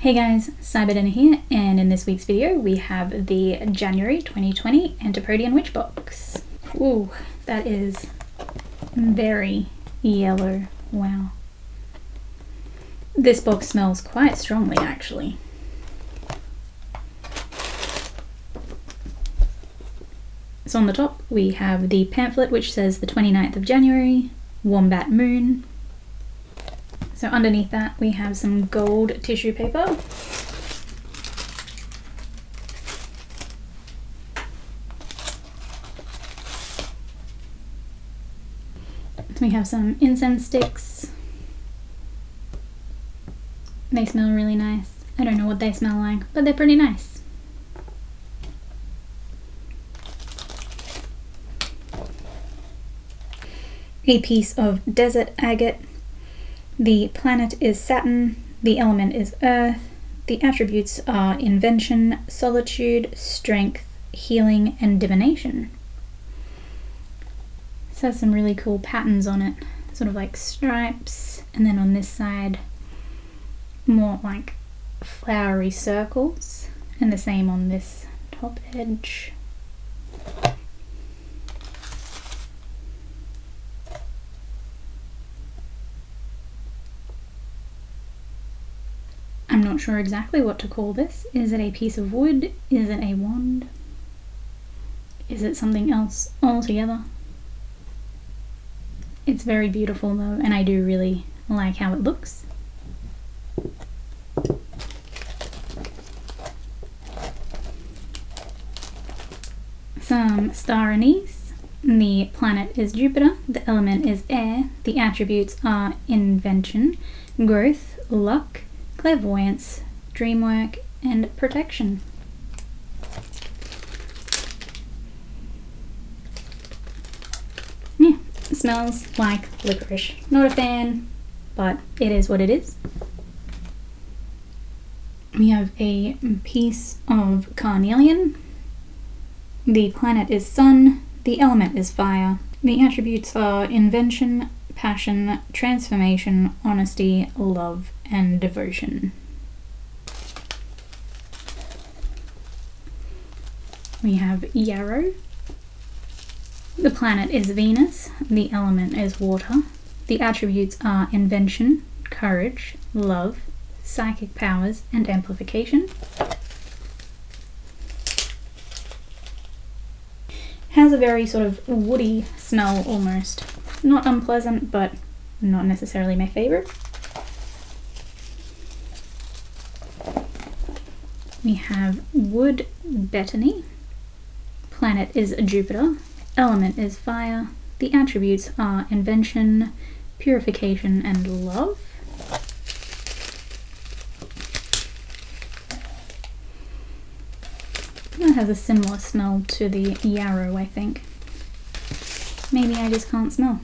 Hey guys, Cyberdinner here, and in this week's video we have the January 2020 Antipodean Witch Box. Ooh, that is very yellow, wow. This box smells quite strongly actually. So on the top we have the pamphlet which says the 29th of January, Wombat Moon. So underneath that we have some gold tissue paper. We have some incense sticks. They smell really nice. I don't know what they smell like, but they're pretty nice. A piece of desert agate. The planet is Saturn, the element is Earth, the attributes are invention, solitude, strength, healing, and divination. This has some really cool patterns on it, sort of like stripes, and then on this side more like flowery circles, and the same on this top edge. I'm not sure exactly what to call this. Is it a piece of wood? Is it a wand? Is it something else altogether? It's very beautiful though, and I do really like how it looks. Some star anise. The planet is Jupiter, the element is air, the attributes are invention, growth, luck, clairvoyance, dreamwork, and protection. Yeah, it smells like licorice. Not a fan, but it is what it is. We have a piece of carnelian. The planet is sun, the element is fire. The attributes are invention, passion, transformation, honesty, love, and devotion. We have yarrow. The planet is Venus, the element is water. The attributes are invention, courage, love, psychic powers, and amplification. Has a very sort of woody smell almost. Not unpleasant, but not necessarily my favorite. We have wood betony. Planet is Jupiter. Element is fire. The attributes are invention, purification, and love. That has a similar smell to the yarrow, I think. Maybe I just can't smell.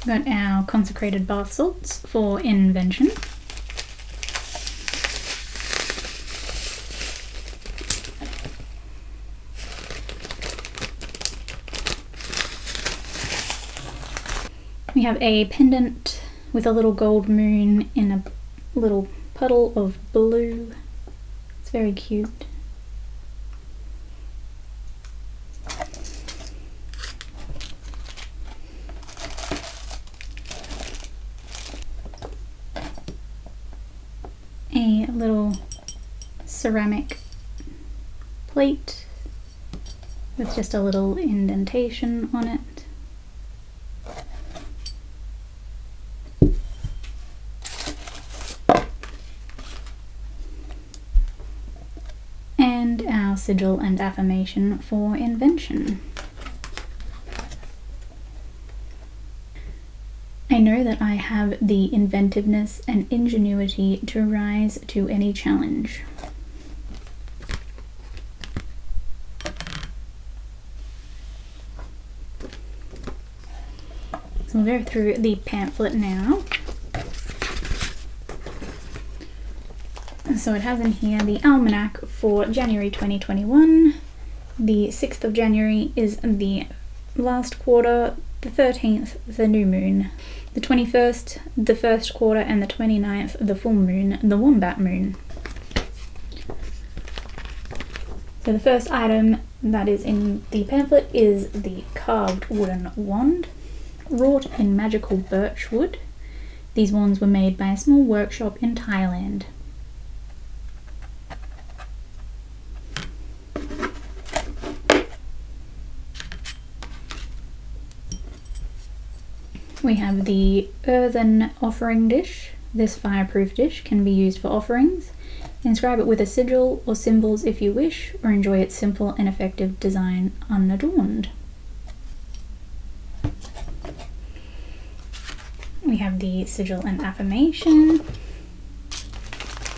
Got our consecrated bath salts for invention. We have a pendant with a little gold moon in a little puddle of blue. It's very cute. A little ceramic plate with just a little indentation on it. And our sigil and affirmation for invention. I know that I have the inventiveness and ingenuity to rise to any challenge. So we'll go through the pamphlet now. So it has in here the almanac for January 2021. The 6th of January is the last quarter, the 13th, the new moon, the 21st, the first quarter, and the 29th, the full moon, the Wombat moon. So the first item that is in the pamphlet is the carved wooden wand, wrought in magical birch wood. These wands were made by a small workshop in Thailand. We have the earthen offering dish. This fireproof dish can be used for offerings. Inscribe it with a sigil or symbols if you wish, or enjoy its simple and effective design unadorned. We have the sigil and affirmation,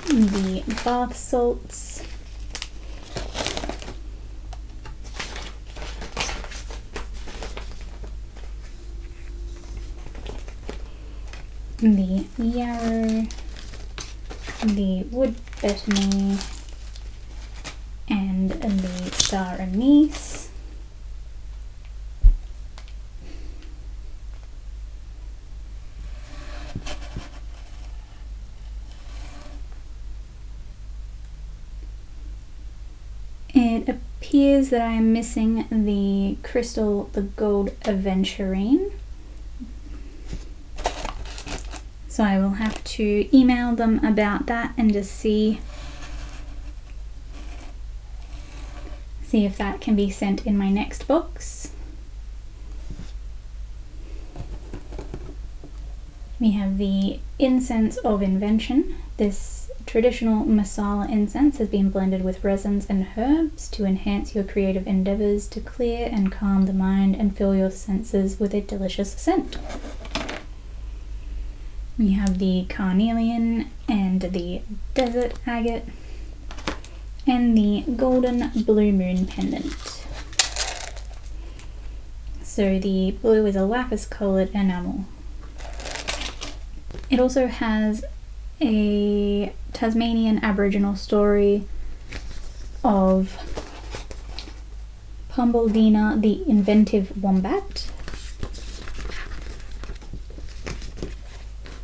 the bath salts, the yarrow, the wood betony, and the star anise. It appears that I am missing the crystal, the gold aventurine. So I will have to email them about that and just see if that can be sent in my next box. We have the Incense of Invention. This traditional masala incense has been blended with resins and herbs to enhance your creative endeavors, to clear and calm the mind and fill your senses with a delicious scent. We have the carnelian and the desert agate and the golden blue moon pendant. So the blue is a lapis coloured enamel. It also has a Tasmanian Aboriginal story of Pamphlet, the inventive wombat.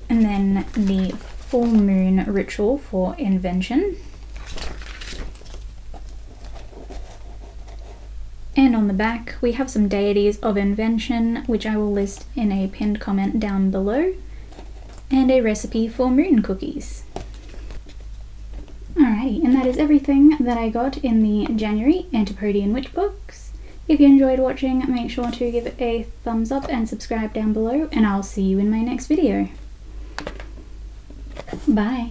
And then the full moon ritual for invention. And on the back we have some deities of invention, which I will list in a pinned comment down below, and a recipe for moon cookies. Alrighty, and that is everything that I got in the January Antipodean Witch box. If you enjoyed watching, make sure to give it a thumbs up and subscribe down below, and I'll see you in my next video. Bye.